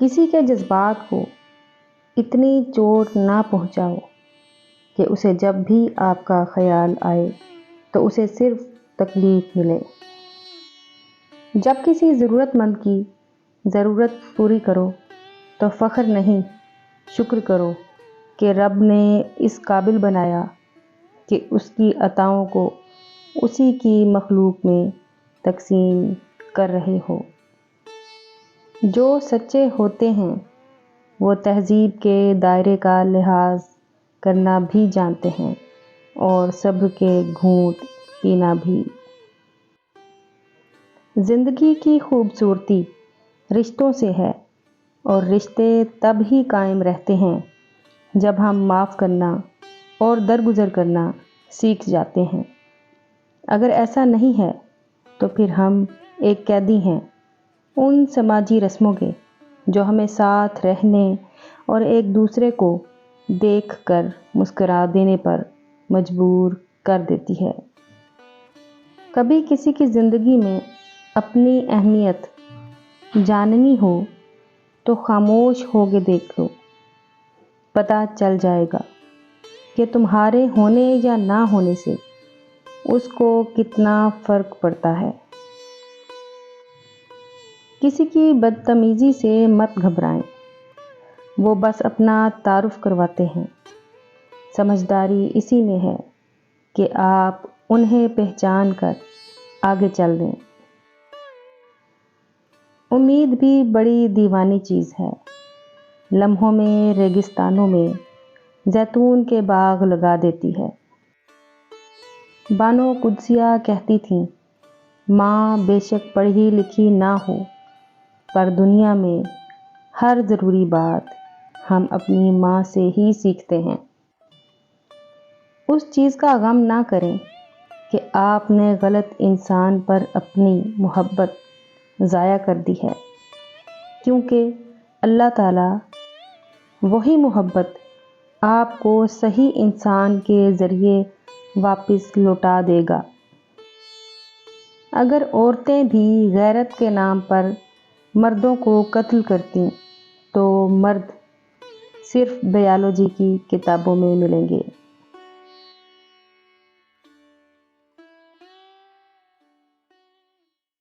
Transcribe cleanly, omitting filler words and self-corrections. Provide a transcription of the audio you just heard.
کسی کے جذبات کو اتنی چوٹ نہ پہنچاؤ کہ اسے جب بھی آپ کا خیال آئے تو اسے صرف تکلیف ملے۔ جب کسی ضرورت مند کی ضرورت پوری کرو تو فخر نہیں، شکر کرو کہ رب نے اس قابل بنایا کہ اس کی عطاؤں کو اسی کی مخلوق میں تقسیم کر رہے ہو۔ جو سچے ہوتے ہیں وہ تہذیب کے دائرے کا لحاظ کرنا بھی جانتے ہیں اور صبر کے گھونٹ پینا بھی۔ زندگی کی خوبصورتی رشتوں سے ہے، اور رشتے تب ہی قائم رہتے ہیں جب ہم معاف کرنا اور درگزر کرنا سیکھ جاتے ہیں۔ اگر ایسا نہیں ہے تو پھر ہم ایک قیدی ہیں ان سماجی رسموں کے جو ہمیں ساتھ رہنے اور ایک دوسرے کو دیکھ کر مسکرا دینے پر مجبور کر دیتی ہے۔ کبھی کسی کی زندگی میں اپنی اہمیت جاننی ہو تو خاموش ہو کے دیکھ لو، پتہ چل جائے گا کہ تمہارے ہونے یا نہ ہونے سے اس کو کتنا فرق پڑتا ہے۔ کسی کی بدتمیزی سے مت گھبرائیں، وہ بس اپنا تعارف کرواتے ہیں۔ سمجھداری اسی میں ہے کہ آپ انہیں پہچان کر آگے چل دیں۔ امید بھی بڑی دیوانی چیز ہے۔ لمحوں میں ریگستانوں میں زیتون کے باغ لگا دیتی ہے۔ بانو قدسیہ کہتی تھیں، ماں بے شک پڑھی لکھی نہ ہو، پر دنیا میں ہر ضروری بات ہم اپنی ماں سے ہی سیکھتے ہیں۔ اس چیز کا غم نہ کریں کہ آپ نے غلط انسان پر اپنی محبت ضائع کر دی ہے، کیونکہ اللہ تعالیٰ وہی محبت آپ کو صحیح انسان کے ذریعے واپس لوٹا دے گا۔ اگر عورتیں بھی غیرت کے نام پر مردوں کو قتل کرتیں تو مرد صرف بائیولوجی کی کتابوں میں ملیں گے۔